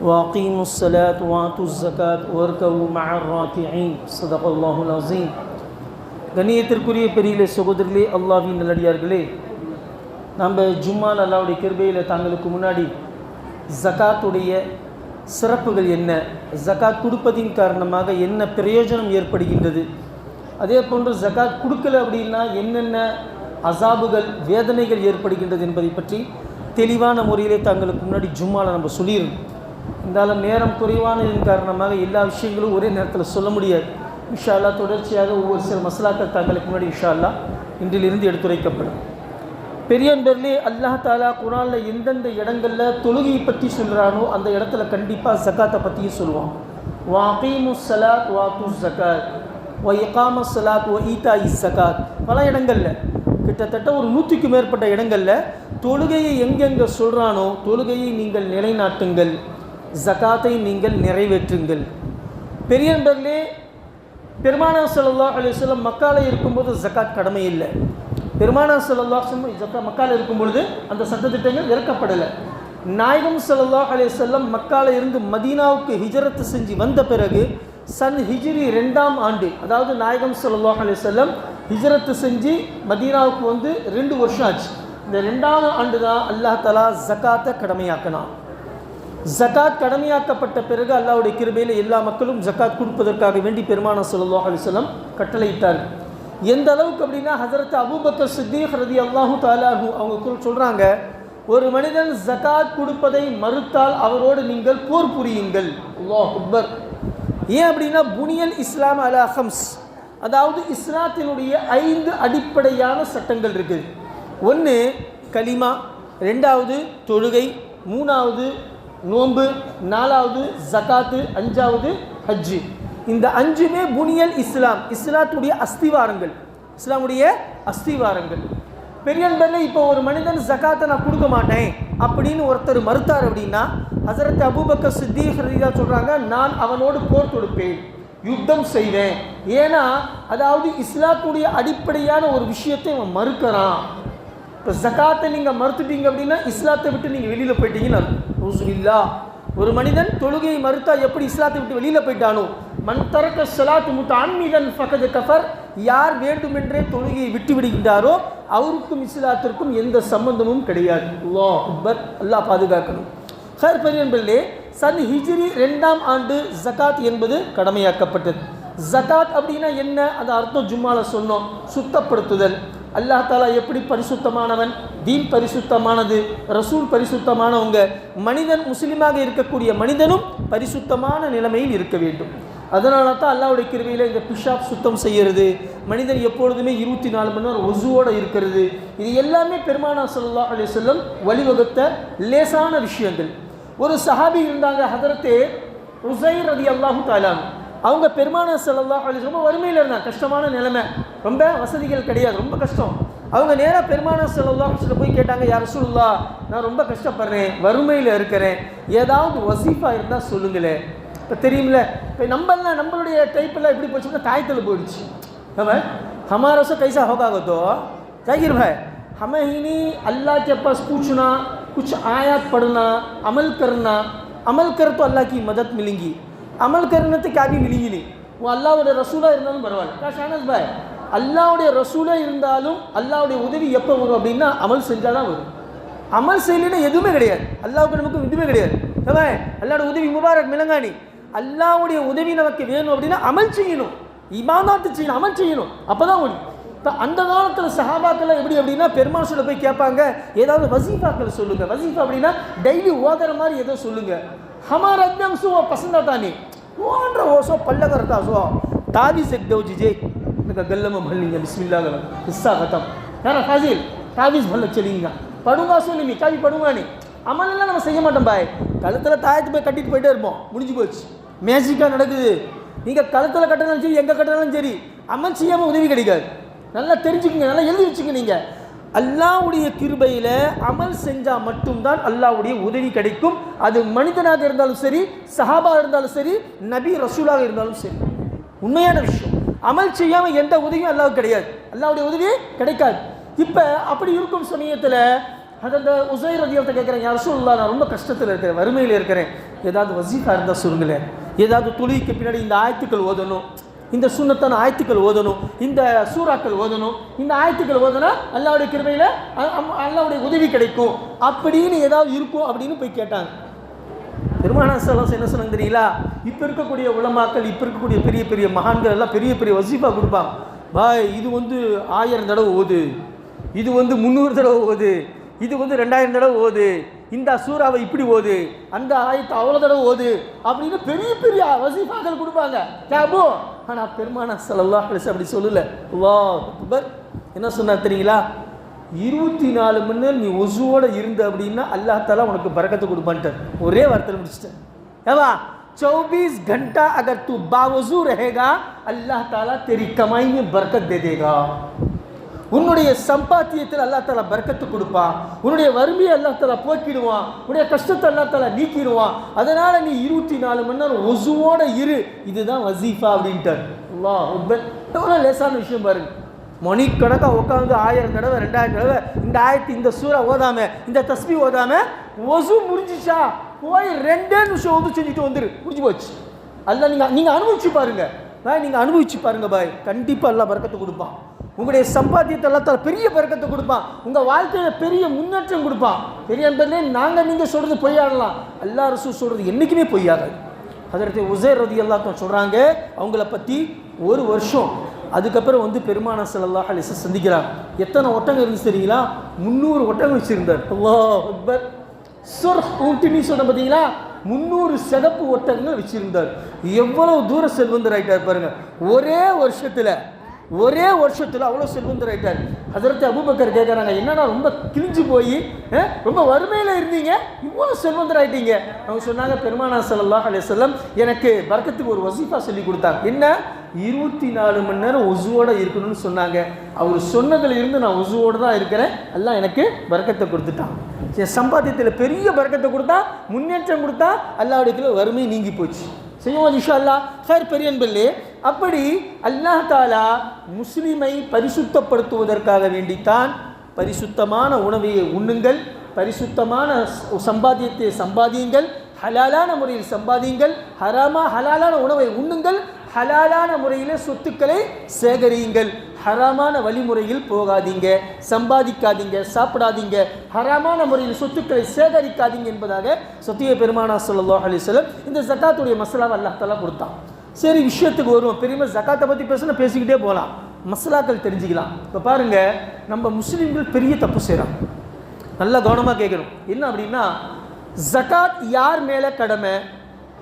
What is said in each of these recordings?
وأقيموا الصلاة وآتوا الزكاة واركعوا مع الراكعين صدق الله العظيم. கண்ணியத்திற்குரிய பெரிய சகோதரர்களே, அல்லாஹ்வின் நல்லடியார்களே, நம்ம ஜும்மால் அல்லாஹ்வுடைய கிருபையில் தாங்களுக்கு முன்னாடி ஜகாத்துடைய சிறப்புகள் என்ன, ஜகாத் கொடுப்பதின் காரணமாக என்ன பிரயோஜனம் ஏற்படுகின்றது, அதே போன்று ஜகாத் கொடுக்கல அப்படின்னா என்னென்ன அசாபுகள் வேதனைகள் ஏற்படுகின்றது என்பதை பற்றி தெளிவான முறையிலே தாங்களுக்கு முன்னாடி ஜும்மாவில் நம்ம சொல்லியிருந்தோம். இருந்தாலும் நேரம் குறைவானதின் காரணமாக எல்லா விஷயங்களும் ஒரே நேரத்தில் சொல்ல முடியாது. இன்ஷா அல்லாஹ் தொடர்ச்சியாக ஒவ்வொரு சில மசாலாக்கள் தாங்களுக்கு முன்னாடி இன்ஷா அல்லாஹ் இன்றிலிருந்து எடுத்துரைக்கப்படும். பெரியன்பர்களே, அல்லாஹ் தாலா குர்ஆனில் எந்தெந்த இடங்களில் தொழுகையை பற்றி சொல்கிறானோ அந்த இடத்துல கண்டிப்பாக ஜகாத்தை பற்றியும் சொல்லுவான். வ அகீமுஸ் ஸலாத் வ ஆத்துஸ் ஸகாத் வ இகாமஸ் ஸலாத் வ ஈதாஇஸ் ஸகாத். பல இடங்களில் கிட்டத்தட்ட ஒரு 100க்கும் மேற்பட்ட இடங்களில் தொழுகையை எங்கெங்கே சொல்கிறானோ தொழுகையை நீங்கள் நிலைநாட்டுங்கள், ஜகாத்தை நீங்கள் நிறைவேற்றுங்கள். பெரியன்பர்களே, பெருமானார் ஸல்லல்லாஹு அலைஹி வஸல்லம் மக்காவில் இருக்கும்போது ஜகாத் கடமை இல்லை. பெருமானார் ஸல்லல்லாஹு அலைஹி வஸல்லம் மக்காவில் இருக்கும்பொழுது அந்த சட்டத்திட்டங்கள் இறக்கப்படலை. நாயகம் ஸல்லல்லாஹு அலைஹி வஸல்லம் மக்காவில் இருந்து மதீனாவுக்கு ஹிஜ்ரத் செஞ்சு வந்த பிறகு சன் ஹிஜ்ரி 2ஆம் ஆண்டு, அதாவது நாயகம் ஸல்லல்லாஹு அலைஹி வஸல்லம் ஹிஜ்ரத் செஞ்சு மதீனாவுக்கு வந்து 2 வருஷம் ஆச்சு. இந்த 2ஆம் ஆண்டு தான் அல்லாஹ் தஆலா ஜகாத்தை கடமையாக்கினான். ஜகாத் கடமையாக்கப்பட்ட பிறகு அல்லாஹ்வுடைய கிருபையில் எல்லா மக்களும் ஜகாத் கொடுப்பதற்காக வேண்டி பெருமானார் ஸல்லல்லாஹு அலைஹி வஸல்லம் கட்டளையிட்டார்கள். எந்த அளவுக்கு அப்படின்னா, ஹஜரத் அபூபக்கர் சித்திக் ரலியல்லாஹு தஆலா அன்ஹு அவங்க சொல்கிறாங்க, ஒரு மனிதன் ஜகாத் கொடுப்பதை மறுத்தால் அவரோடு நீங்கள் போர் புரியுங்கள். அல்லாஹ் அக்பர். ஏன் அப்படின்னா, புனியல் இஸ்லாம் அலா ஹம்ஸ், அதாவது இஸ்லாத்தினுடைய 5 அடிப்படையான சட்டங்கள் இருக்குது. 1 கலிமா, 2வது தொழுகை, 3வது நோன்பு, 4வது ஜகாத்து, 5வது ஹஜ்ஜு. இந்த 5மே புனியல் இஸ்லாம், இஸ்லாத்துடைய அஸ்திவாரங்கள், இஸ்லாமுடைய அஸ்திவாரங்கள். பெரியன்பர்களே, இப்போ ஒரு மனிதன் ஜகாத்தை நான் கொடுக்க மாட்டேன் அப்படின்னு ஒருத்தர் மறுத்தார் அப்படின்னா, ஹஸரத் அபூபக்கர் சித்திக் ரலியல்லாஹு சொல்கிறாங்க, நான் அவனோடு போர் தொடுப்பேன், யுத்தம் செய்வேன். ஏன்னா அதாவது இஸ்லாத்துடைய அடிப்படையான ஒரு விஷயத்தை அவன் மறுக்கிறான். இப்போ ஜகாத்தை நீங்கள் மறுத்துட்டீங்க அப்படின்னா இஸ்லாத்தை விட்டு நீங்கள் வெளியில் போயிட்டீங்கன்னு அர்த்தம். ஒரு மனிதன் தொழுகையை மறுத்தா எப்படி இஸ்லாத்தை விட்டு வெளியில் போயிட்டானோ, மன் தரக்க ஸலாத் முத்தஅம்மிதன் ஃபகத் கஃபர், யார் வேண்டுமென்றே தொழுகையை விட்டு விடுகின்றாரோ அவருக்கும் இஸ்லாத்திற்கும் எந்த சம்பந்தமும் கிடையாது. அல்லாஹ் அக்பர். அல்லாஹ் பாதுகாக்கணும். ஹர் பெரியன்பர்களே, சன் ஹிஜ்ரி 2ஆம் ஆண்டு ஜகாத் என்பது கடமையாக்கப்பட்டது. ஜகாத் அப்படின்னா என்ன, அந்த அர்த்தம் ஜும்மால சொன்னோம், சுத்தப்படுத்துதல். அல்லாஹ் தாலா எப்படி பரிசுத்தமானவன், தீன் பரிசுத்தமானது, ரசூல் பரிசுத்தமானவங்க, மனிதன் முஸ்லீமாக இருக்கக்கூடிய மனிதனும் பரிசுத்தமான நிலைமையில் இருக்க வேண்டும். அதனால தான் அல்லாஹ்வுடைய கிருபையில் இந்த பிஷாப் சுத்தம் செய்கிறது, மனிதன் எப்பொழுதுமே 24 மணி நேரம் ஒசுவோடு இருக்கிறது, இது எல்லாமே பெருமானார் ஸல்லல்லாஹு அலைஹி வஸல்லம் வழிவகுத்த லேசான விஷயங்கள். ஒரு சஹாபி இருந்தாங்க, ஹதரத்தே உஸைர் ரலியல்லாஹு தஆலா. அவங்க பெருமானார் ஸல்லல்லாஹு அலைஹி வஸல்லம் ரொம்ப வறுமையில் இருந்தாங்க, கஷ்டமான நிலைமை, ரொம்ப வசதிகள் கிடையாது, ரொம்ப கஷ்டம். அவங்க நேராக பெருமானார் ஸல்லல்லாஹு அலைஹி வஸல்லம் போய் கேட்டாங்க, யா ரசூலுல்லாஹ், நான் ரொம்ப கஷ்டப்படுறேன், வறுமையில் இருக்கிறேன், ஏதாவது வசீஃபா இருந்தால் சொல்லுங்களேன். இப்போ தெரியுமில்ல, இப்போ நம்மளுடைய டைப்பெல்லாம் எப்படி போச்சுன்னா தாயத்தில் போயிடுச்சு. हमें हमारा से कैसा होगा तो जाकिर भाई, हमें ही नहीं अल्लाह के पास पूछना, कुछ आयत पढ़ना, अमल करना, अमल कर तो अल्लाह की मदद मिलेंगी, अमल करने तो क्या भी मिलेगी नहीं. वो அல்லாஹ்வுடைய ரசூலா இருந்தாலும் பரவாயில்ல. ஷானஸ் பாய், அல்லாஹ்வுடைய ரசூலா இருந்தாலும் அல்லாஹ்வுடைய உதவி எப்போ வரும் அப்படின்னா அமல் செஞ்சால் தான் வரும். அமல் செய்யலைன்னா எதுவுமே கிடையாது, அல்லாஹ்வுக்கு நமக்கு எதுவுமே கிடையாது. அல்லாஹ்வுடைய உதவி முபாரக் மிளங்கானி. அல்லாஹ்வுடைய உதவி நமக்கு வேணும் அப்படின்னா அமல் செய்யணும், இபாதத் செய்யணும், அமல் செய்யணும், அப்போ தான் முடியும். இப்போ அந்த காலத்தில் சஹாபாக்கள் எப்படி அப்படின்னா பெருமாள் போய் கேட்பாங்க, ஏதாவது வசீஃபாக்கள் சொல்லுங்கள். வசீஃபா அப்படின்னா டெய்லி ஓதுற மாதிரி ஏதோ சொல்லுங்கள். हमारा एकदम सो पसंद आता नहीं, कौन रहा वो सो पल्ला करता सो तावीज़ एक दो जीजे गले में भर लेंगे, बिस्मिल्लाह करो, हिस्सा ख़त्म. यार फाजिल तावीज़ भर चलेंगे, पढ़ूंगा सो नहीं, क्या भी पढ़ूंगा नहीं. अमल எல்லாம் நம்ம செய்ய மாட்டோம் பாய், கழுத்தில் தாயத்து போய் கட்டிட்டு போயிட்டே இருப்போம், முடிஞ்சு போச்சு. மேஜிக்காக நடக்குது. நீங்கள் கழுத்தில் கட்டினாலும் சரி, எங்கே கட்டினாலும் சரி, அமல் செய்யாமல் உதவி கிடைக்காது. நல்லா தெரிஞ்சுக்கங்க, நல்லா எழுதி வச்சுங்க. நீங்கள் அல்லாஹ்வுடைய கிருபையில் அமல் செஞ்சால் மட்டும்தான் அல்லாஹ்வுடைய உதவி கிடைக்கும். அது மனிதனாக இருந்தாலும் சரி, சஹாபா இருந்தாலும் சரி, நபி ரசூலாக இருந்தாலும் சரி. உண்மையான விஷயம். அமல் செய்யாமல் எந்த உதவியும் அல்லாஹ்வுக்கு கிடையாது, அல்லாஹ்வுடைய உதவி கிடைக்காது. இப்போ அப்படி இருக்கும் சமயத்தில் அந்த உசைர் ரலியல்லாஹு அன்ஹு கேட்குறாங்க, யா ரசூலல்லாஹ் நான் ரொம்ப கஷ்டத்தில் இருக்கிறேன், வறுமையில் இருக்கிறேன், ஏதாவது வசீஃபா இருந்தால் சொல்லுங்களேன், ஏதாவது தொழுகைக்கு பின்னாடி இந்த ஆயத்துக்கள் ஓதணும், இந்த சுன்னத்தான ஆயத்துக்கள் ஓதணும், இந்த சூறாக்கள் ஓதணும், இந்த ஆயத்துக்கள் ஓதனா அல்லாஹ்வுடைய கிருபையில் அல்லாஹ்வுடைய உதவி கிடைக்கும் அப்படின்னு ஏதாவது இருக்கும் அப்படின்னு போய் கேட்டாங்க. பெருமானார் ஸல்லல்லாஹு அலைஹி வஸல்லம் என்ன சொன்னாங்க தெரியலா? இப்போ இருக்கக்கூடிய உலமாக்கள், இப்போ இருக்கக்கூடிய பெரிய பெரிய மகான்கள் எல்லாம் பெரிய பெரிய வசீஃபா கொடுப்பாங்க. பாய் இது 1000 தடவை ஓது, இது 300 தடவை ஓது, இது 2000 தடவை ஓது, இந்த சூறாவை இப்படி ஓது, அந்த ஆயத்தை அவ்வளோ தடவை ஓது அப்படின்னு பெரிய பெரிய வசீஃபாக்கள் கொடுப்பாங்க. கேபோ ஆனால் பெருமானார் ஸல்லல்லாஹு அலைஹி வஸல்லம் அப்படி சொல்லல. அல்லாஹ் அக்பர். என்ன சொன்னார் தெரியுங்களா? 24 மணி நேரம் நீ ஒசுவோட இருந்த அப்படின்னா அல்லாஹ் தாலா உனக்கு பரக்கத்தை கொடுப்பான்ட்டார். ஒரே வார்த்தையில் முடிச்சிட்டேன். ஏவா 24 घंटा अगर तू बावजू रहेगा अल्लाह ताला तेरी कमाई में बरकत दे देगा. உன்னுடைய சம்பாத்தியத்தில் அல்லாஹ் தாலா பரக்கத்து கொடுப்பான், உன்னுடைய வறுமையை அல்லாஹ் தாலா போக்கிடுவான், உன்னுடைய கஷ்டத்தை அல்லாஹ் தாலா நீக்கிடுவான். அதனால நீ 24 மணி நேரம் ஒசுவோட இரு, இதுதான் வசீஃபா அப்படின்ட்டார். அல்லாஹ் அக்பர். எவ்வளோ லேசான விஷயம் பாருங்க. மணிக்கணக்காக உட்காந்து 1000 தடவை 2000 தடவை இந்த ஆயத்து இந்த சூறா ஓதாம, இந்த தஸ்பீ ஓதாம ஒசு முடிஞ்சிச்சா போய் 2 நிமிஷம் ஒது செஞ்சுட்டு வந்துரு, முடிஞ்சு போச்சு. அல்ல நீங்கள் அனுபவிச்சு பாருங்க பாய், நீங்கள் அனுபவிச்சு பாருங்க பாய், கண்டிப்பாக எல்லாம் பரக்கத்தை கொடுப்பான். உங்களுடைய சம்பாத்தியத்தை எல்லாத்தால பெரிய பரக்கத்தை கொடுப்பான், உங்கள் வாழ்க்கையில் பெரிய முன்னேற்றம் கொடுப்பான். பெரிய என்பதிலே நீங்கள் சொல்கிறது பொய்யாடலாம், அல்லாஹ் ரசூல் சொல்கிறது என்றைக்குமே பொய்யாகாது. ஹஜ்ரத் உஸைர் ரலியல்லாஹு அன்ஹு சொல்கிறாங்க அவங்கள பற்றி, ஒரு வருஷம் அதுக்கப்புறம் பெருமானார் ஸல்லல்லாஹு அலைஹி வஸல்லம் சந்திக்கிறாங்க. எத்தனை ஒட்டகம் இருந்துச்சு தெரியுங்களா? 300 ஒட்டகம் வச்சுருந்தார். அல்லாஹ் அக்பர். சுர்ஹ் ஊட்டினி சொன்ன பார்த்தீங்களா? 300 சிகப்பு ஒட்டகங்கள் வச்சிருந்தார். எவ்வளவு தூர செல்வந்தர் ஆகிட்டார் பாருங்க. ஒரே வருஷத்தில் அவ்வளோ செல்வந்தர் ஆகிட்டார். ஹஜ்ரத் அபூபக்கர் கேட்குறாங்க, என்னன்னா ரொம்ப கிழிஞ்சு போய் ரொம்ப வறுமையில் இருந்தீங்க, இவ்வளோ செல்வந்தர் ஆகிட்டீங்க? அவங்க சொன்னாங்க, பெருமானார் ஸல்லல்லாஹு அலைஹி வஸல்லம் எனக்கு பரக்கத்துக்கு ஒரு வசீஃபா சொல்லி கொடுத்தாங்க. என்ன? 24 மணி நேரம் ஒசுவோடு இருக்கணும்னு சொன்னாங்க. அவர் சொன்னதில் இருந்து நான் ஒசுவோடு தான் இருக்கிறேன். எல்லாம் எனக்கு பரக்கத்தை கொடுத்துட்டான். சம்பாத்தியத்தில் பெரிய பரக்கத்தை கொடுத்தா, முன்னேற்றம் கொடுத்தா, அல்லாஹ்வுடைய வறுமை நீங்கி போச்சு. செய்வோம் இன்ஷா அல்லாஹ். ஹைர் பெரிய அன்பர்களே, அப்படி அல்லாஹ் தாலா முஸ்லிமை பரிசுத்தப்படுத்துவதற்காக வேண்டித்தான் பரிசுத்தமான உணவை உண்ணுங்கள், பரிசுத்தமான சம்பாத்தியத்தை சம்பாதியுங்கள், ஹலாலான முறையில் சம்பாதியுங்கள், ஹலாலான உணவை உண்ணுங்கள், ஹலாலான முறையில் சொத்துக்களை சேகரியுங்கள், ஹராமான வழிமுறையில் போகாதீங்க, சம்பாதிக்காதீங்க, சாப்பிடாதீங்க, ஹராமான முறையில் சொத்துக்களை சேகரிக்காதீங்க என்பதாக சத்திய பெருமானார் ஸல்லல்லாஹு அலைஹி வஸல்லம் இந்த ஜகாத்துடைய மசாலாவை அல்லாஹ் தஆலா கொடுத்தான். சரி, விஷயத்துக்கு வருவோம். பெரியமா ஜகாத்தை பற்றி பேசிக்கிட்டே போகலாம், மசாலாக்கள் தெரிஞ்சுக்கலாம். இப்போ பாருங்கள், நம்ம முஸ்லீம்கள் பெரிய தப்பு செய்கிறோம். நல்லா கவனமாக கேட்கணும். என்ன அப்படின்னா, ஜகாத் யார் மேலே கடமை?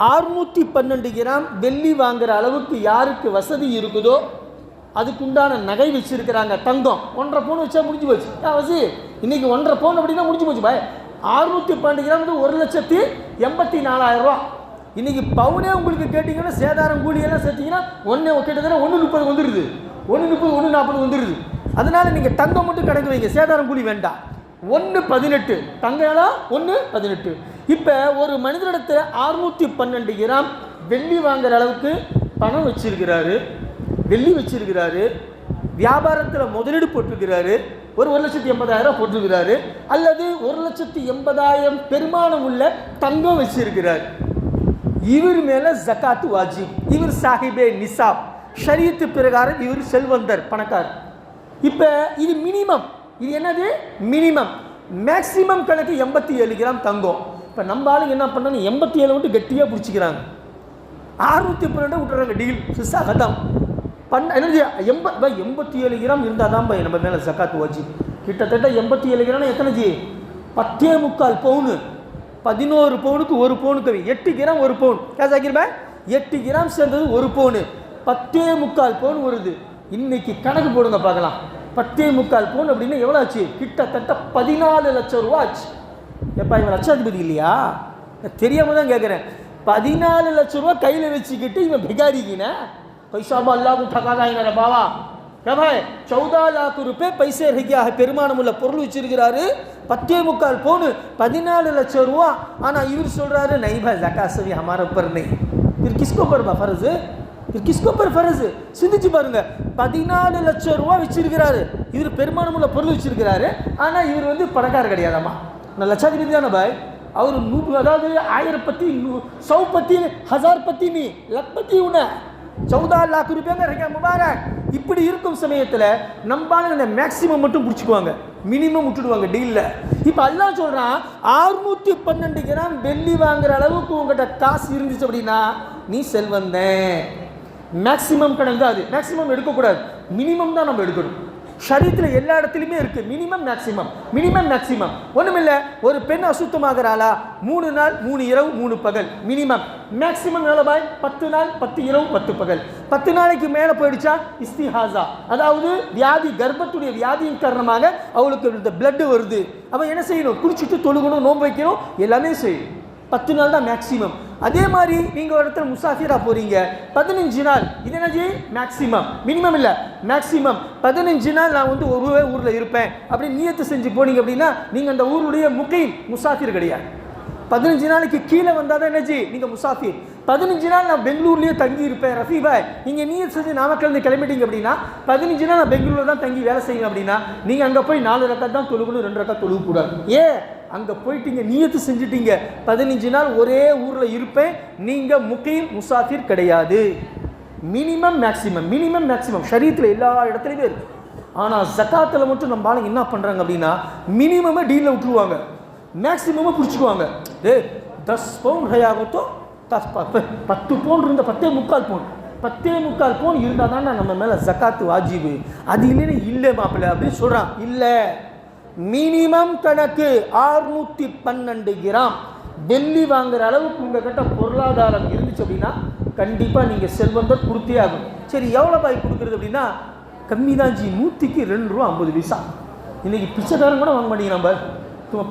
612 கிராம் வெள்ளி வாங்குகிற அளவுக்கு யாருக்கு வசதி இருக்குதோ அதுக்குண்டான நகை வச்சுருக்கிறாங்க. தங்கம் 1.5 பவுன் வச்சா முடிஞ்சு போச்சு. வசி இன்றைக்கி 1.5 பவுன் அப்படின்னா முடிஞ்சு போச்சு பாய். 612 கிராம் 1,84,000 ரூபா. இன்றைக்கி பவுனே உங்களுக்கு கேட்டிங்கன்னா சேதாரம் கூலியெல்லாம் சேர்த்திங்கன்னா கிட்டத்தட்ட 1.30 வந்துடுது, 1.30 1.40 வந்துடுது. அதனால் நீங்கள் தங்கம் மட்டும் கணக்கு வைங்க, சேதாரம் கூலி வேண்டாம். 1.18 தங்கம் 1.18. இப்போ ஒரு மனிதனிடத்தில் 612 கிராம் வெள்ளி வாங்குற அளவுக்கு பணம் வச்சிருக்கிறாரு, வெள்ளி வச்சிருக்கிறாரு, வியாபாரத்தில் முதலீடு போட்டிருக்கிறாரு, ஒரு 1,80,000 போட்டிருக்கிறாரு, அல்லது 1,80,000 பெருமானம் உள்ள தங்கம் வச்சிருக்கிறார். இவர் மேலே ஜகாத்து வாஜிப். இவர் சாஹிபே நிசாப், ஷரியத்து பிரகாரம் இவர் செல்வந்தர், பணக்கார். இப்போ இது மினிமம், இது என்னது மினிமம். மேக்சிமம் கணக்கு 87 கிராம் தங்கம். இப்போ நம்ம ஆளுங்க என்ன பண்ணாங்க, 87 மட்டும் கெட்டியாக பிடிச்சிக்கிறாங்க, 612 விட்டுறாங்க, டீல் சிஸ்ஸா கதம் என்னது 87 கிராம் இருந்தால் தான் நம்ம மேலே ஜகாத்து வாஜிப். கிட்டத்தட்ட 87 கிராம் எத்தனை ஜி? 10.25 பவுனு. 11 பவுனுக்கு 1 பவுனுக்கு 8 கிராம் 1 பவுன் கேசாக்கிருப்பேன். 8 கிராம் சேர்ந்தது 1 பவுனு, 10.25 பவுன் வருது. இன்னைக்கு கணக்கு போடுங்க பார்க்கலாம். 10.25 பவுன் அப்படின்னா எவ்வளோ ஆச்சு? கிட்டத்தட்ட 14 லட்சம் ரூபா ஆச்சு. எப்பா இவன் லட்சாதிபதி இல்லையா? தெரியாமல் தான் கேட்குறேன். 14 லட்சம் ரூபா கையில் வச்சுக்கிட்டு இவன் பிகாரிக்கின पैसा अल्लाह को ठका जाएगा बाबा क्या भाई 14 लाख रुपये पैसे रह गया है பெருமானம் உள்ள பொருள் வச்சிருக்கிறாரு 10.25 பவுன் 14 லட்சம் ரூபா ஆனா இவர் சொல்றாரு नहीं भाई ज़कात सभी हमारे ऊपर नहीं फिर किसको ऊपर फर्ज கிஸ்கோ பர் ஃபரஸ் சிந்திச்சு பாருங்க. 14 லட்சம் ரூபா வச்சிருக்கிறாரு. இவர் பெருமானம் உள்ள பொருள் வச்சிருக்கிறாரு. ஆனால் இவர் வந்து பணக்காரர் கிடையாதாம்மா. நான் லட்சாதிபதி தானே பாய். அவர் அதாவது 1000 பத்தி 100 பத்தி 1000 பத்தி நீ லக்பத்தி உன 14 लाख रुपया முபாரக். இப்படி இருக்கும் சமயத்தில் நம்பால இந்த மேக்சிமம் மட்டும் பிடிச்சிக்குவாங்க, மினிமம் விட்டுடுவாங்க டீலில். இப்போ அல்லாஹ் சொல்கிறான் 612 கிராம் வெள்ளி வாங்குற அளவுக்கு உங்கள்கிட்ட காசு இருந்துச்சு அப்படின்னா நீ செல்வந்தேன். மேக்சிமம் கணக்கு அது. மேக்சிமம் எடுக்கக்கூடாது, மினிமம் தான் நம்ம எடுக்கணும். ஷரீத்தில் எல்லா இடத்துலையுமே இருக்குது மினிமம் மேக்சிமம், மினிமம் மேக்சிமம். ஒன்றும் இல்லை, ஒரு பெண் அசுத்தமாகறாளா 3 நாள் 3 இரவு 3 பகல் மினிமம். மேக்சிமம் எவ்வளோ பாய்? 10 நாள் 10 இரவு 10 பகல். 10 நாளைக்கு மேலே போயிடுச்சா இஸ்திஹாசா, அதாவது வியாதி, கர்ப்பத்துடைய வியாதியின் காரணமாக அவளுக்கு இந்த பிளட்டு வருது. அவன் என்ன செய்யணும்? குளிச்சுட்டு தொழுகணும், நோன்பு வைக்கணும், எல்லாமே செய்யணும். 10 நாள் தான் மேக்சிமம். அதே மாதிரி நீங்கள் ஒரு இடத்துல முசாஃபிராக போகிறீங்க 15 நாள், இது என்னது மேக்சிமம், மினிமம் இல்லை மேக்சிமம். 15 நாள் நான் வந்து ஒரு ஊரில் இருப்பேன் அப்படின்னு நியத்து செஞ்சு போனீங்க அப்படின்னா நீங்கள் அந்த ஊருடைய முகீம், முசாஃபிர் கிடையாது. 15 நாளைக்கு கீழே வந்தால் தான் என்னஜி நீங்கள் முசாஃபிர். 15 நாள் நான் பெங்களூர்லேயே தங்கி இருப்பேன் ரஃபி பாய், நீங்கள் நியத்து செஞ்சு நாமக்கல்லேருந்து கிளம்பிட்டீங்க அப்படின்னா 15 நாள் நான் பெங்களூரில் தான் தங்கி வேலை செய்யுங்க அப்படின்னா நீங்கள் அங்கே போய் 4 ரக்காத் தான் தொழுகணும், 2 ரக்காத் தொழுகக்கூடாது. ஏன்? அங்கே போயிட்டீங்க, நியத்து செஞ்சுட்டீங்க 15 நாள் ஒரே ஊரில் இருப்பேன், நீங்கள் முகீம் முசாஃபிர் கிடையாது. மினிமம் மேக்சிமம், மினிமம் மேக்சிமம் ஷரீத்தில் எல்லா இடத்துலையுமே இருக்குது. ஆனால் ஜக்காத்தில் மட்டும் நம்ம ஆளுங்க என்ன பண்ணுறாங்க அப்படின்னா மினிமமாக டீலில் விட்டுருவாங்க, மேக்சிமமாக பிடிச்சிக்குவாங்க. 10 பவுன் ஹயாகத்தோ 10 பவுன் இருந்த 10.25 பவுன் 10.25 பவுன் இருந்தால் தானே நம்ம மேலே ஜக்காத்து வாஜிபு. அது இல்லைன்னு இல்லை மாப்பிள்ளை அப்படின்னு சொல்கிறான். இல்லை, மினிமம் கணக்கு 612 கிராம் வெள்ளி வாங்குற அளவுக்கு உங்ககிட்ட பொருளாதாரம் இருந்துச்சு அப்படின்னா கண்டிப்பாக நீங்கள் செல்வந்தர் கொடுத்தே ஆகும். சரி, எவ்வளோ பாய் கொடுக்குறது அப்படின்னா கம்மி தான் ஜி, 100க்கு 2 ரூபா 50 பைசா. இன்றைக்கி பிச்சைக்காரன் கூட வாங்க மாட்டேங்கிறான் பாய்.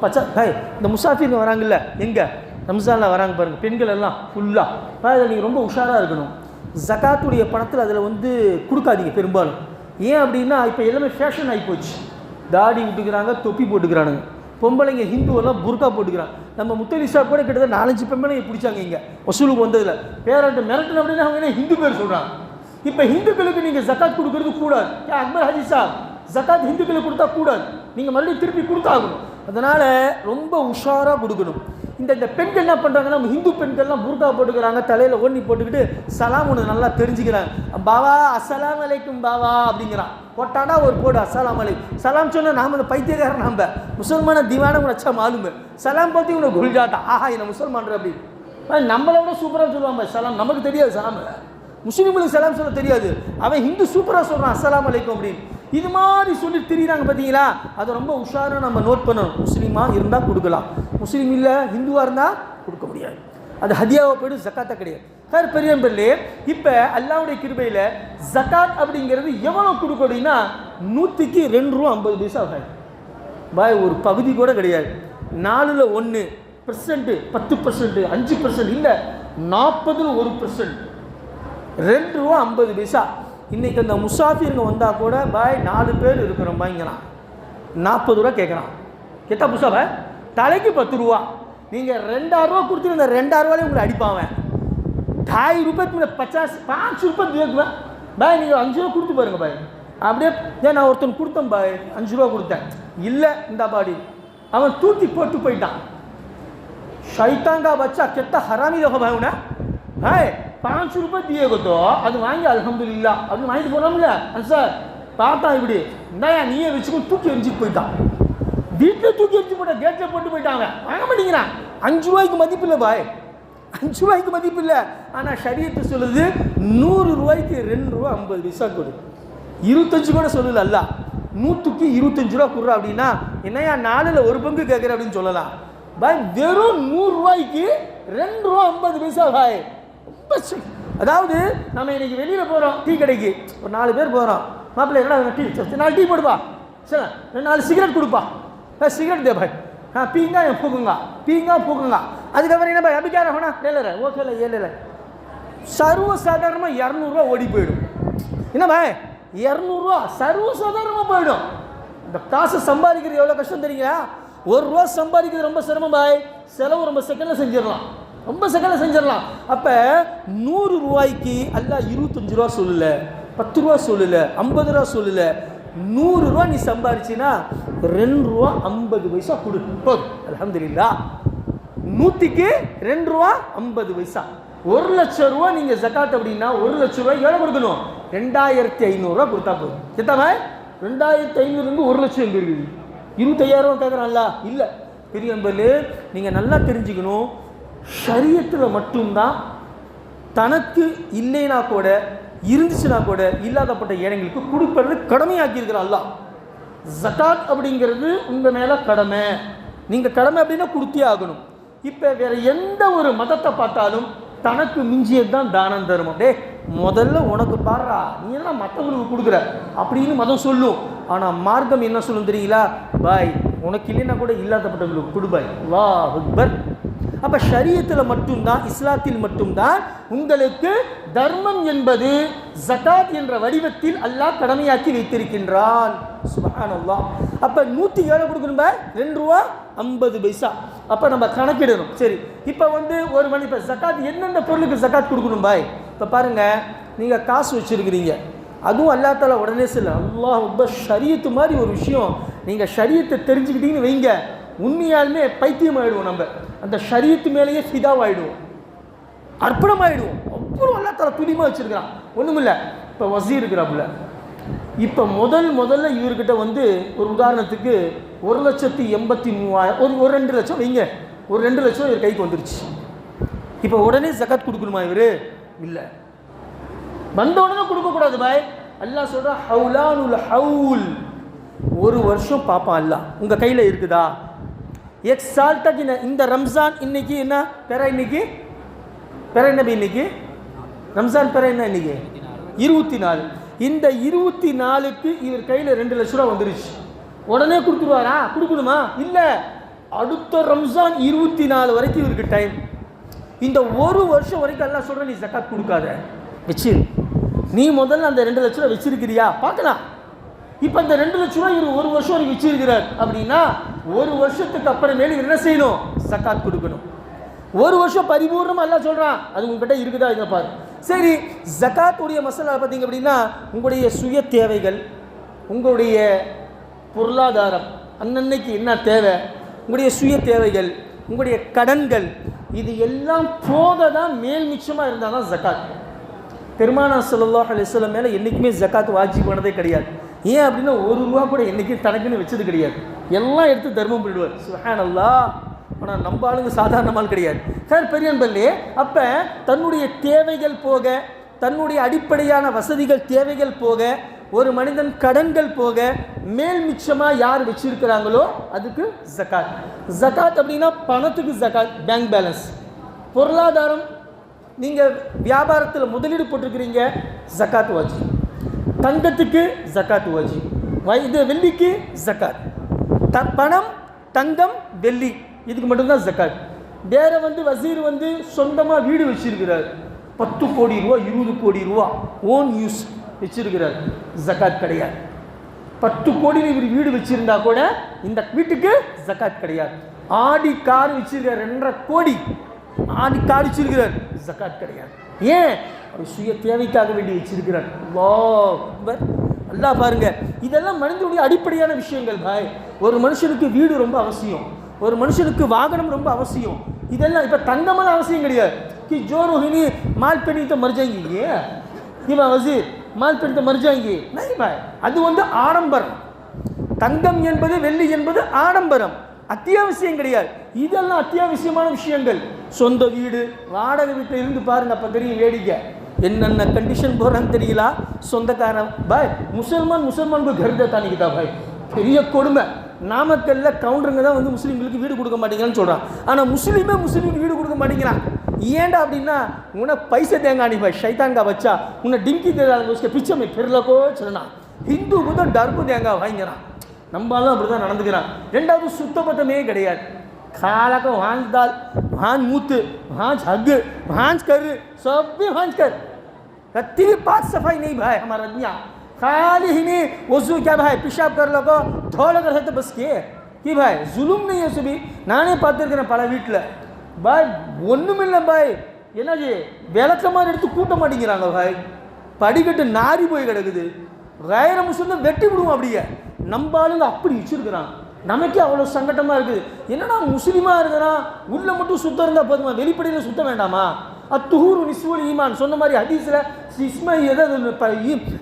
பச்சை பாய் இந்த முசாஃபிர்ங்க வராங்கல்ல, எங்கே ரம்ஜானில் வராங்க பாருங்கள், பெண்கள் எல்லாம் ஃபுல்லாக பாய். அதில் நீங்கள் ரொம்ப உஷாராக இருக்கணும். ஜக்காத்துடைய பணத்தில் அதில் வந்து கொடுக்காதீங்க பெரும்பாலும். ஏன் அப்படின்னா இப்போ எல்லாமே ஃபேஷன் ஆகி போச்சு. தாடி விட்டுக்கிறாங்க, தொப்பி போட்டுக்கிறானுங்க. பொம்பளைங்க ஹிந்துவெல்லாம் புர்கா போட்டுக்கிறாங்க. நம்ம முத்தலிசா கூட கிட்டத்தட்ட 4-5 பொம்பளைங்க பிடிச்சாங்க இங்கே வசூலுக்கு வந்ததில். பேரண்ட்டு மிரட்டல் அப்படின்னு அவங்க என்ன ஹிந்து பேர் சொல்கிறாங்க. இப்போ ஹிந்துக்களுக்கு நீங்கள் ஜக்காத் கொடுக்கறது கூடாது. அக்பர் ஹாஜி சாப் ஜக்காத் ஹிந்துக்களுக்கு கொடுத்தா கூடாது, நீங்கள் மறுபடியும் திருப்பி கொடுத்தாகணும். அதனால் ரொம்ப உஷாராக கொடுக்கணும். இந்த பெண்கள் என்ன பண்ணுறாங்கன்னா, நம்ம ஹிந்து பெண்கள்லாம் புர்கா போட்டுக்கிறாங்க, தலையில் ஓண்ணி போட்டுக்கிட்டு சலாம் ஒன்று நல்லா தெரிஞ்சுக்கிறாங்க. பாவா அஸ்ஸலாம் அலைக்கும் பாவா அப்படிங்கிறான். போட்டாடா ஒரு போடு அஸ்ஸலாம் அலைக்கும். சலாம் சொன்னால் நாம் அந்த பைத்தியக்காரன், நம்ம முசல்மான திவான உனச்சா மாலுமே சலாம் பார்த்து இவனை குல்ஜாட்டா, ஆஹா என்ன முசல்மான் அப்படி. நம்மளை விட சூப்பராக சொல்லுவாங்க சலாம். நமக்கு தெரியாது சலாம், முஸ்லீம்களுக்கு சலாம் சொல்ல தெரியாது. அவன் ஹிந்து சூப்பராக சொல்கிறான் அஸ்ஸலாம் அலைக்கும் அப்படின்னு. இது மாதிரி சொல்லி திரிகிறாங்க பார்த்தீங்களா? அதை ரொம்ப உஷாராக நம்ம நோட் பண்ணணும். முஸ்லீமாக இருந்தால் கொடுக்கலாம், முஸ்லீம் இல்லை ஹிந்துவாக இருந்தால் கொடுக்க முடியாது. அது ஹதியாவை போய்ட்டு ஜக்காத்தாக கிடையாது. சார் பெரியம்பர்லே இப்போ அல்லாவுடைய கிருபையில் ஜக்காத் அப்படிங்கிறது எவ்வளோ கொடுக்கும் அப்படின்னா 100க்கு 2 ரூபா 50 பைசா ஆகாது பாய். ஒரு பகுதி கூட கிடையாது. 4ல் 1% 10% 5% இல்லை 40ல் 1%, 2 ரூபா 50 பைசா. இன்றைக்கி அந்த முசாஃபிருங்க வந்தால் கூட பாய் 4 பேர் இருக்கிறோம் பாய்ங்கண்ணா 40 ரூபா கேட்குறான். கேட்டா புஷா பாய் தலைக்கு 10 ரூபா. நீங்கள் 2000 ரூபா கொடுத்துட்டு இந்த 2000 ரூபாலே உங்களை அடிப்பாவேன். 2.5 रुपये में 5 रुपये देख பாய். நீங்கள் 5 ரூபா கொடுத்து பாருங்க பாய். அப்படியே ஏன் நான் ஒருத்தன் கொடுத்தேன் பாய், 5 ரூபா கொடுத்தேன், இல்லை இந்த பாடி அவன் தூக்கி போட்டு போயிட்டான். ஷைத்தாங்கா பச்சா கெட்ட ஹராமி देखो भाई उन्हें हाय 5 रुपये दिए को तो அது வாங்கி அல்ஹம்துலில்லாஹ் அப்படின்னு வாங்கிட்டு போனோம்ல சார். பார்த்தா இப்படி இந்தாயா நீயே வச்சுக்கோ தூக்கி எரிஞ்சிட்டு போயிட்டான். வீட்டில் தூக்கி எரிஞ்சு போட்ட, கேட்டில் போட்டு போயிட்டாங்க. வாங்க மாட்டேங்கிறான். 5 ரூபாய்க்கு மதிப்பு இல்லை பாய், 5 ரூபாய்க்கு மதிப்பு இல்லை. ஆனால் ஷரியத்து சொல்லுது 100 ரூபாய்க்கு 2 ரூபா 50 பைசா கொடு. 25 கூட சொல்லல அல்ல, 100க்கு 25 ரூபா கொடுறா அப்படின்னா என்னையா 4ல் 1 பங்கு கேட்குற அப்படின்னு சொல்லலாம் பாய். வெறும் 100 ரூபாய்க்கு 2 ரூபா 50 பைசா பாய். அதாவது நம்ம இன்னைக்கு வெளியில் போகிறோம் டீ கடைக்கு, ஒரு 4 பேர் போகிறோம். மாப்பிள்ளை என்ன டீ 4 டீ போடுப்பா, சரி 4 சிகரெட் கொடுப்பா, சிகரெட் दे भाई, हाँ पीऊंगा या फूकूंगा, पीऊंगा फूकूंगा. அதுக்கப்புறம் என்ன பாய் அபி क्या रखना ले ले रहा ओके ले ले ले. சர்வசாதாரணமாக 200 ரூபா ஓடி போயிடும். என்ன பாய் 200 ரூபா சர்வசாதாரணமாக போயிடும். இந்த காசை சம்பாதிக்கிறது எவ்வளோ கஷ்டம் தெரியுங்களா? 1 ரூபா சம்பாதிக்கிறது ரொம்ப சிரமம் பாய். செலவு ரொம்ப செகண்டில் செஞ்சிடலாம். ரொம்ப சகல செஞ்சிடலாம். அப்போ 100 ரூபாய்க்கு அல்லாஹ் 25 ரூபா சொல்லல, 10 ரூபா சொல்லல, 50 ரூபா சொல்லல. 100 ரூபா நீ சம்பாரிச்சினா 2 ரூபா 50 பைசா கொடு போதும். அல்ஹம்துலில்லாஹ். 100க்கு 2 ரூபா 50 பைசா. 1 லட்சம் ரூபா நீங்கள் ஜகாத் அப்படின்னா 1 லட்சம் ரூபாய் எவ்வளோ கொடுக்கணும்? 2500 ரூபா கொடுத்தா போதும். எத்தனை? 2500 1 லட்சம் எங்கே இருக்குது? 25,000 கேட்குறான்ல? இல்லை. பெரிய நம்பர் நீங்கள் நல்லா தெரிஞ்சுக்கணும். ஷரியத்தில் மட்டும்தான் தனக்கு இல்லைனா கூட இருந்துச்சுன்னா கூட இல்லாதப்பட்ட ஏழைங்களுக்கு கொடுப்பது கடமையாக்கியிருக்கிறான் அல்லாஹ். ஜகாத் அப்படிங்கிறது உங்கள் மேலே கடமை. நீங்கள் கடமை அப்படின்னா கொடுத்தே ஆகணும். இப்போ வேற எந்த ஒரு மதத்தை பார்த்தாலும் தனக்கு மிஞ்சியது தான் தானம் தர்மம். டே முதல்ல உனக்கு பாடுறா, நீ எல்லாம் மற்றவங்களுக்கு கொடுக்குற அப்படின்னு மதம் சொல்லும். ஆனால் மார்க்கம் என்ன சொல்லும் தெரியுங்களா? பாய் உனக்கு இல்லைன்னா கூட இல்லாதப்பட்டவங்களுக்கு கொடுபாய். அல்லாஹ் அக்பர். அப்போ ஷரியத்தில் மட்டும்தான், இஸ்லாத்தில் மட்டும்தான் உங்களுக்கு தர்மம் என்பது ஜகாத் என்ற வடிவத்தில் அல்லாஹ் கடமையாக்கி வைத்திருக்கின்றான். சுப்ஹானல்லாஹ். அப்போ 107 கொடுக்கணும், 2 ரூபா 50 பைசா. அப்போ நம்ம கணக்கிடணும். சரி, இப்போ ஒரு மணி இப்போ ஜகாத் என்னென்ன பொருளுக்கு ஜகாத் கொடுக்கணும் பாய்? இப்போ பாருங்கள், நீங்கள் காசு வச்சுருக்கிறீங்க, அதுவும் அல்லாஹ் தஆலா உடனே சொல்ல அல்லாஹ் ரொம்ப ஷரியத்து மாதிரி ஒரு விஷயம். நீங்கள் ஷரியத்தை தெரிஞ்சுக்கிட்டீங்கன்னு வைங்க, உண்மையாலுமே பைத்தியம் ஆகிடுவோம். நம்ம அந்த ஷரியத்து மேலேயே ஃபிதாவாகிடுவோம், அர்ப்பணமாகிடுவோம். அவ்வளோ அல்லாஹ் தஆலா துணிமா வச்சுருக்கிறான். ஒன்றும் இல்லை. இப்போ வசீர் இருக்கிறாப்புல, இப்போ முதல்ல இவர்கிட்ட ஒரு உதாரணத்துக்கு 1,83,000 ஒரு 2 லட்சம் வைங்க, ஒரு 2 லட்சம் இவர் கைக்கு வந்துருச்சு. இப்போ உடனே ஜகாத் கொடுக்கணுமா? இவர் இல்லை, வந்த உடனே கொடுக்கக்கூடாது பாய். அல்லாஹ் சொல்கிறா ஹவுலானுல் ஹவுல், 1 வருஷம் பாப்பான் அல்லாஹ். உங்கள் கையில் இருக்குதா? எக் சால் தக் இந்த ரம்ஜான் இன்னைக்கு என்ன பெற? இன்னைக்கு பெற என்ன? இன்னைக்கு ரம்ஜான் பெற என்ன? இன்னைக்கு 24. இந்த 24க்கு இவர் கையில் 2 லட்ச ரூபா வந்துருச்சு. உடனே கொடுத்துருவாரா? கொடுக்கணுமா? இல்லை, அடுத்த ரம்ஜான் 24 வரைக்கும் இவருக்கு டைம். இந்த 1 வருஷம் வரைக்கும் அல்லாஹ் சொல்கிற நீ ஜகாத் கொடுக்காத, வச்சிரு. நீ முதல்ல அந்த 2 லட்ச ரூபா வச்சிருக்கிறியா பார்க்கலாம். இப்போ அந்த 2 லட்ச ரூபா இவர் 1 வருஷம் வரைக்கும் வச்சிருக்கிறார் அப்படின்னா 1 வருஷத்துக்கு அப்புறமேல இவர் என்ன செய்யணும்? ஜகாத் கொடுக்கணும். 1 வருஷம் பரிபூர்ணமாக அல்லாஹ் சொல்கிறான், அது உங்ககிட்ட இருக்குதா? இதை பாரு. சரி, ஜகாத்துடைய மசாலா பார்த்தீங்க அப்படின்னா உங்களுடைய சுய தேவைகள், உங்களுடைய பொருளாதாரம், அன்னன்னைக்கு என்ன தேவை, உங்களுடைய சுய தேவைகள், உங்களுடைய கடன்கள், இது எல்லாம் போக தான் மேல் மிச்சமாக இருந்தால் தான் ஜகாத். பெருமானார் ஸல்லல்லாஹு அலைஹி வஸல்லம் மேலே என்றைக்குமே ஜகாத் வாஜிபானதே கிடையாது. ஏன் அப்படின்னா 1 ரூபா கூட என்றைக்கும் தனக்குன்னு வச்சது கிடையாது. எல்லாம் எடுத்து தர்மம் பண்ணிடுவார். சுப்ஹானல்லாஹ். ஆனால் நம்ம ஆளுங்க சாதாரணமால் கிடையாது. சார் பெரிய நண்பர்களே, அப்போ தன்னுடைய தேவைகள் போக, தன்னுடைய அடிப்படையான வசதிகள் தேவைகள் போக, ஒரு மனிதன் கடன்கள் போக மேல் மிச்சமாக யார் வச்சிருக்கிறாங்களோ அதுக்கு ஜகாத். ஜகாத் அப்படின்னா பணத்துக்கு ஜகாத், பேங்க் பேலன்ஸ். பொருளாதாரம், நீங்கள் வியாபாரத்தில் முதலீடு போட்டிருக்கிறீங்க, ஜகாத் வாஜிப். தங்கத்துக்கு ஜகாத் வாஜிப். இது வெள்ளிக்கு ஜகாத். பணம், தங்கம், வெள்ளி, இதுக்கு மட்டும்தான் ஜகாத். வேற வசீர் சொந்தமாக வீடு வச்சிருக்கிறார், 10 கோடி ரூபா 20 கோடி ரூபா ஓன் யூஸ் வச்சிருக்கிறார், ஜகாத் கிடையாது. 10 கோடியில் இவர் வீடு வச்சிருந்தா கூட இந்த வீட்டுக்கு ஜகாத் கிடையாது. ஆடி கார் வச்சிருக்கார், 2.5 கோடி ஆடி கார் வச்சிருக்கிறார், ஜகாத் கிடையாது. ஏன்? அவர் சுய தேவைக்காக வேண்டி வச்சிருக்கிறார். அல்லாஹ் அக்பர். அல்லாஹ் பாருங்க, இதெல்லாம் மனிதனுடைய அடிப்படையான விஷயங்கள் பாய். ஒரு மனுஷனுக்கு வீடு ரொம்ப அவசியம், ஒரு மனுஷனுக்கு வாகனம் ரொம்ப அவசியம். இதெல்லாம் இப்போ தங்கமான அவசியம் கிடையாது. कि जो रोहिणी माल पे नहीं तो मर जाएंगी, ये कि वजीर माल पे तो मर जाएंगी नहीं भाई. அது ஆடம்பரம். தங்கம் என்பது வெள்ளி என்பது ஆடம்பரம், அத்தியாவசியம் கிடையாது. இதெல்லாம் அத்தியாவசியமான விஷயங்கள். சொந்த வீடு, வாடகை வீட்டில் இருந்து பாருங்க, அப்போ தெரியும் வேடிக்கை. என்னென்ன கண்டிஷன் போகிறான்னு தெரியல. சொந்தக்காரன் பாய் முசல்மான் घर देता नहीं था भाई. பெரிய கொடுமை. நாமக்கல்ல கவுண்டருங்க தான் முஸ்லீம்களுக்கு வீடு கொடுக்க மாட்டேங்கிறான்னு சொல்கிறான். ஆனால் முஸ்லீமுக்கு வீடு கொடுக்க மாட்டேங்கிறான். ஏன்டா அப்படின்னா உன்னை பைசா தேங்க नहीं भाई, शैतान का बच्चा उन्हें डिंकी दे डालेंगे उसके पीछे में फिर लको चलना. ஹிந்துக்கு தான் டர்க்கு தேங்க வாங்கிறான். நம்மளும் அப்படி தான் நடந்துக்கிறான். ரெண்டாவது சுத்தபத்தமே கிடையாது. खाला को भांज दाल, भांज मूत, भांज हग, भांज कर, सब भी भांज कर. कत्ती भी पाक सफाई नहीं भाई हमारा दुनिया. खाली ही नहीं वजू क्या भाई पेशाब कर लो को धो लगर है तो बस के कि भाई जुलूम नहीं है. सुबह நானே பார்த்துருக்கிறேன் பல வீட்டில் பாய் ஒன்றுமில்லை பாய், என்னது விளக்கமாக எடுத்து கூட்ட மாட்டேங்கிறாங்க பாய், படிக்கட்டு நாரி போய் கிடக்குது, கயிற முஸ்லிம் வெட்டி விடுவோம். அப்படியே நம்ம ஆளுங்க அப்படி வச்சிருக்கிறான். நமக்கே அவ்வளோ சங்கட்டமாக இருக்குது. என்னன்னா முஸ்லீமாக இருக்கிறான், உள்ள மட்டும் சுத்தம் இருந்தால் போதுமா, வெளிப்படையில் சுத்தம் வேண்டாமா? அத்துஹூரு நிஸ்வல் ஈமான் சொன்ன மாதிரி ஹதீஸில் இஸ்மை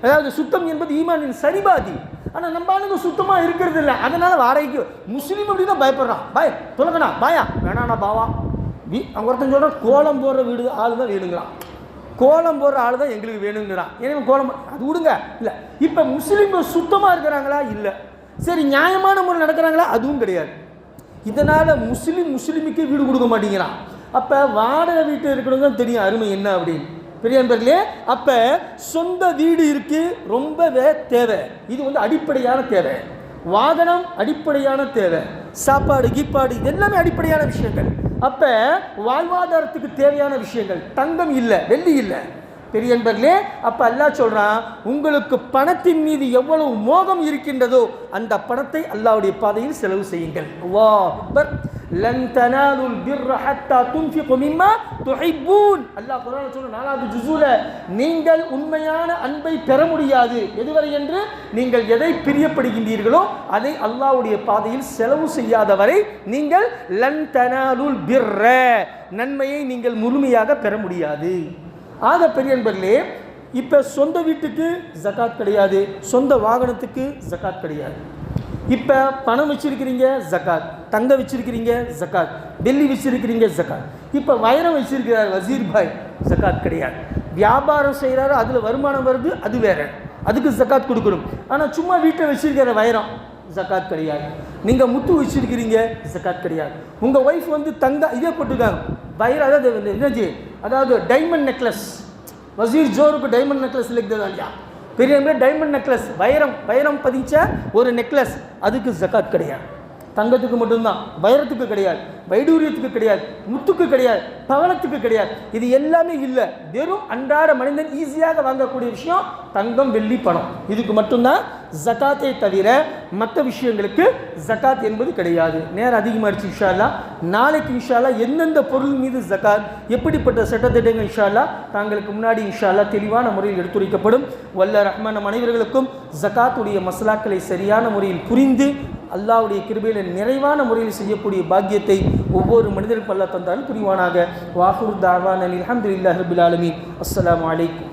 அதாவது சுத்தம் என்பது ஈமானின் சரிபாதி. ஆனால் நம்ம ஆளுங்க சுத்தமாக இருக்கிறது இல்லை. அதனால வாடகைக்கு முஸ்லீம் அப்படின்னா பயப்படுறான். பாய் தொலைக்கணா பாயா வேணாண்ணா பாவா அவங்க ஒருத்தன் சொல்கிறான் கோலம் போடுற வீடு ஆள் தான் வேணுங்கிறான், கோலம் போடுற ஆள் தான் எங்களுக்கு வேணுங்கிறான். ஏன்னா கோலம் அது விடுங்க. இல்லை இப்போ முஸ்லீம்கள் சுத்தமாக இருக்கிறாங்களா? இல்லை. சரி நியாயமான முறை நடக்கிறாங்களா? அதுவும் கிடையாது. இதனால் முஸ்லீமுக்கே வீடு கொடுக்க மாட்டேங்கிறான். அப்போ வாடகை வீட்டு இருக்கணும் தான் தெரியும் அருமை என்ன அப்படின்னு. பெரிய நண்பர்களே, அப்போ சொந்த வீடு இருக்கு ரொம்பவே தேவை. இது அடிப்படையான தேவை. வாகனம் அடிப்படையான தேவை, சாப்பாடு கீப்பாடு எல்லாமே அடிப்படையான விஷயங்கள். அப்போ வாழ்வாதாரத்துக்கு தேவையான விஷயங்கள். தங்கம் இல்லை, வெள்ளி இல்லை. பெரிய நண்பர்களே, அப்போ அல்லாஹ் சொல்கிறான், உங்களுக்கு பணத்தின் மீது எவ்வளவு மோகம் இருக்கின்றதோ அந்த பணத்தை அல்லாஹ்வுடைய பாதையில் செலவு செய்யுங்கள். அல்லாஹ் அக்பர். லன் தனாலுல் பிர்ர ஹத்தா துன்ஃபிகு மிம்மா துஹிப்பூன். அல்லாஹ் குர்ஆனில் சொல்ற 4வது ஜுஸுல, நீங்கள் உண்மையான அன்பை பெற முடியாது எதுவரை என்று நீங்கள் எதை பிரியப்படுகின்றீர்களோ அதை அல்லாஹ்வுடைய பாதையில் செலவு செய்யாத வரை நீங்கள் லன் தனாலுல் பிர்ர நன்மையை நீங்கள் முழுமையாக பெற முடியாது. ஆக பெரிய நண்பர்களே, இப்போ சொந்த வீட்டுக்கு ஜகாத் கிடையாது, சொந்த வாகனத்துக்கு ஜகாத் கிடையாது. இப்போ பணம் வச்சிருக்கிறீங்க ஜகாத், தங்கம் வச்சிருக்கிறீங்க ஜகாத், வெள்ளி வச்சிருக்கிறீங்க ஜகாத். இப்போ வைரம் வச்சிருக்கிறார் வசீர் பாய், ஜகாத் கிடையாது. வியாபாரம் செய்கிறாரு, அதில் வருமானம் வருது, அது வேற, அதுக்கு ஜகாத் கொடுக்கணும். ஆனால் சும்மா வீட்டில் வச்சிருக்கிற வைரம் ஜகாத் கிடையாது. நீங்கள் முத்து வச்சிருக்கிறீங்க ஜகாத் கிடையாது. உங்கள் ஒய்ஃப் தங்க இதே போட்டுருக்காங்க வைரம், அதாவது என்னஜி அதாவது டைமண்ட் நெக்லஸ், வசீர் ஜோருக்கு டைமண்ட் நெக்லஸ் இருக்குதா இல்லையா? பெரிய டைமண்ட் நெக்லஸ், வைரம் பதிச்ச ஒரு நெக்லஸ், அதுக்கு ஜகாத் கிடையாது. தங்கத்துக்கு மட்டும்தான், வைரத்துக்கு கிடையாது, வைடூரியத்துக்கு கிடையாது, முத்துக்கு கிடையாது, பவனத்துக்கு கிடையாது. இது எல்லாமே இல்லை. வெறும் அன்றாட மனிதன் ஈஸியாக வாங்கக்கூடிய விஷயம் தங்கம் வெள்ளி பணம், இதுக்கு மட்டும்தான் ஜகாத்தை தவிர மற்ற விஷயங்களுக்கு ஜகாத் என்பது கிடையாது. நேரம் அதிகமாகிடுச்சு. இன்ஷா அல்லாஹ் நாளைக்கு இன்ஷா அல்லாஹ் எந்தெந்த பொருள் மீது ஜகாத், எப்படிப்பட்ட சட்டத்திட்டங்கள் இன்ஷா அல்லாஹ் தாங்களுக்கு முன்னாடி இன்ஷா அல்லாஹ் தெளிவான முறையில் எடுத்துரைக்கப்படும். வல்ல ரஹ்மான் நம் அனைவர்களுக்கும் ஜகாத்துடைய மசலாக்களை சரியான முறையில் புரிந்து அல்லாஹ்வுடைய கிருபையில் நிறைவான முறையில் செய்யக்கூடிய பாக்கியத்தை ஒவ்வொரு மனிதருக்கும் அல்லாஹ் தந்தாலும் புரிவானாக. வாஹிரு தாவானா அல்ஹம்துலில்லாஹி ரப்பில் ஆலமீன். அஸ்ஸலாமு அலைக்கும்.